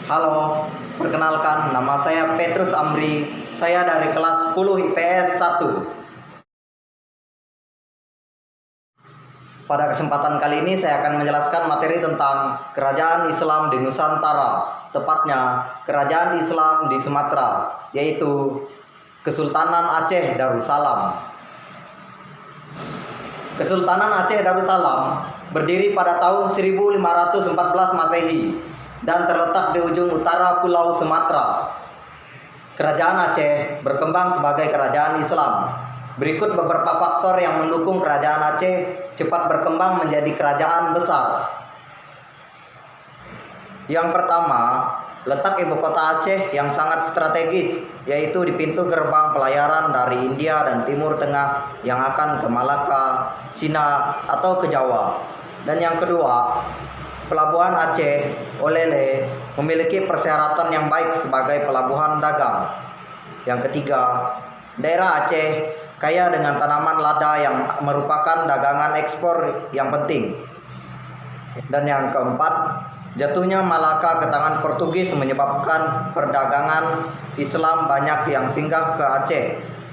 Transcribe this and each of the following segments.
Halo, perkenalkan nama saya Petrus Amri. Saya dari kelas 10 IPS 1. Pada kesempatan kali ini saya akan menjelaskan materi tentang Kerajaan Islam di Nusantara, tepatnya Kerajaan Islam di Sumatera, yaitu Kesultanan Aceh Darussalam. Kesultanan Aceh Darussalam berdiri pada tahun 1514 Masehi dan terletak di ujung utara Pulau Sumatera. Kerajaan Aceh berkembang sebagai kerajaan Islam. Berikut beberapa faktor yang mendukung kerajaan Aceh cepat berkembang menjadi kerajaan besar. Yang pertama, letak ibu kota Aceh yang sangat strategis, yaitu di pintu gerbang pelayaran dari India dan Timur Tengah yang akan ke Malaka, Cina, atau ke Jawa. Dan yang kedua, Pelabuhan Aceh, Olele, memiliki persyaratan yang baik sebagai pelabuhan dagang. Yang ketiga, daerah Aceh kaya dengan tanaman lada yang merupakan dagangan ekspor yang penting. Dan yang keempat, jatuhnya Malaka ke tangan Portugis menyebabkan perdagangan Islam banyak yang singgah ke Aceh,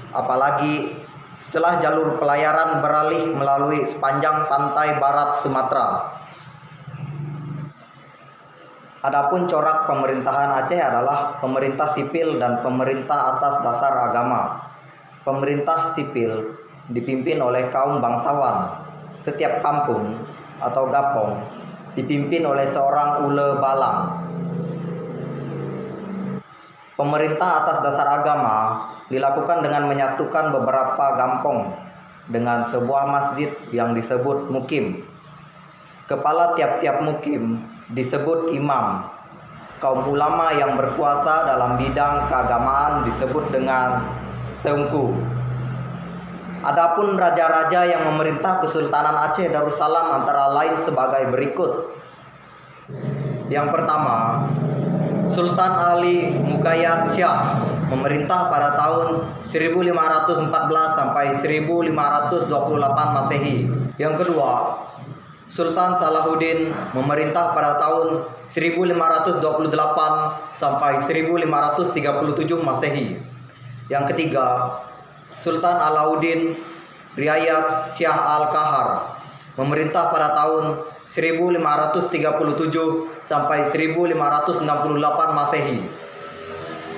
apalagi setelah jalur pelayaran beralih melalui sepanjang pantai barat Sumatera. Adapun corak pemerintahan Aceh adalah pemerintah sipil dan pemerintah atas dasar agama. Pemerintah sipil dipimpin oleh kaum bangsawan. Setiap kampung atau gapong dipimpin oleh seorang ule balang. Pemerintah atas dasar agama dilakukan dengan menyatukan beberapa kampung dengan sebuah masjid yang disebut mukim. Kepala tiap-tiap mukim disebut imam. Kaum ulama yang berkuasa dalam bidang keagamaan disebut dengan tengku. Adapun raja-raja yang memerintah Kesultanan Aceh Darussalam antara lain sebagai berikut. Yang pertama, Sultan Ali Muqayyad Shah memerintah pada tahun 1514 sampai 1528 Masehi. Yang kedua, Sultan Salahuddin memerintah pada tahun 1528 sampai 1537 Masehi. Yang ketiga, Sultan Alauddin Riayat Shah Al-Qahar memerintah pada tahun 1537 sampai 1568 Masehi.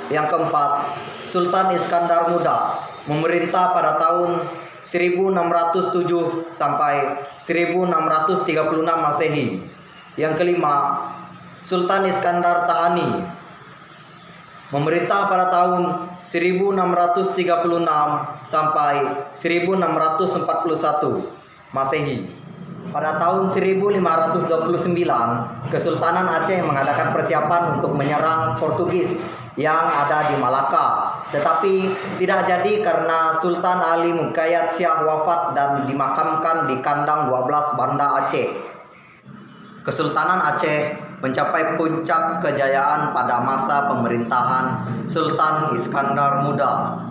Yang keempat, Sultan Iskandar Muda memerintah pada tahun 1607 sampai 1636 Masehi. Yang kelima, Sultan Iskandar Tahani memerintah pada tahun 1636 sampai 1641 Masehi. Pada tahun 1529, Kesultanan Aceh mengadakan persiapan untuk menyerang Portugis yang ada di Malaka, tetapi tidak jadi karena Sultan Ali Muqayyad Shah wafat dan dimakamkan di kandang 12 Banda Aceh. Kesultanan Aceh mencapai puncak kejayaan pada masa pemerintahan Sultan Iskandar Muda.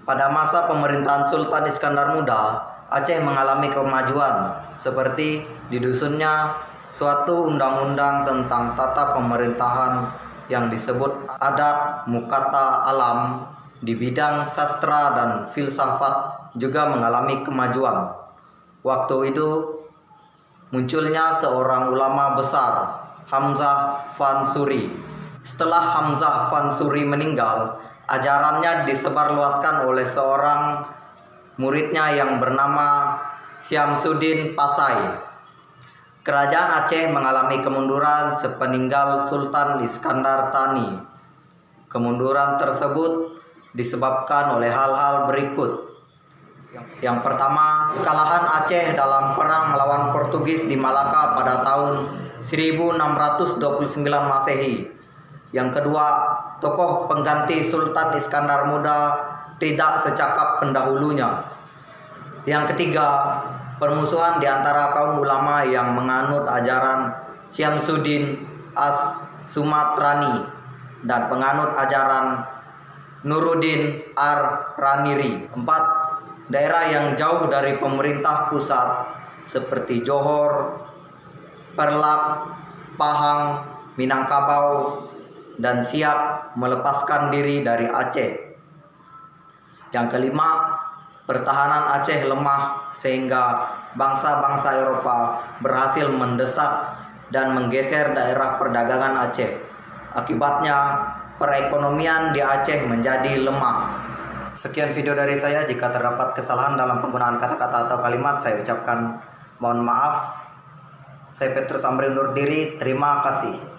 Pada masa pemerintahan Sultan Iskandar Muda, Aceh mengalami kemajuan seperti didusunnya suatu undang-undang tentang tata pemerintahan yang disebut Adat Mukata Alam. Di bidang sastra dan filsafat juga mengalami kemajuan. Waktu itu munculnya seorang ulama besar, Hamzah Van Suri. Setelah Hamzah Van Suri meninggal, ajarannya disebarluaskan oleh seorang muridnya yang bernama Syamsuddin Pasai. Kerajaan Aceh mengalami kemunduran sepeninggal Sultan Iskandar Thani. Kemunduran tersebut disebabkan oleh hal-hal berikut. Yang pertama, kekalahan Aceh dalam perang melawan Portugis di Malaka pada tahun 1629 Masehi. Yang kedua, tokoh pengganti Sultan Iskandar Muda tidak secakap pendahulunya. Yang ketiga, permusuhan di antara kaum ulama yang menganut ajaran Syamsuddin As-Sumatrani dan penganut ajaran Nuruddin Ar-Raniri. 4. Daerah yang jauh dari pemerintah pusat seperti Johor, Perlak, Pahang, Minangkabau, dan siap melepaskan diri dari Aceh. Yang kelima, pertahanan Aceh lemah sehingga bangsa-bangsa Eropa berhasil mendesak dan menggeser daerah perdagangan Aceh. Akibatnya, perekonomian di Aceh menjadi lemah. Sekian video dari saya. Jika terdapat kesalahan dalam penggunaan kata-kata atau kalimat, saya ucapkan mohon maaf. Saya Petrus Amri undur diri. Terima kasih.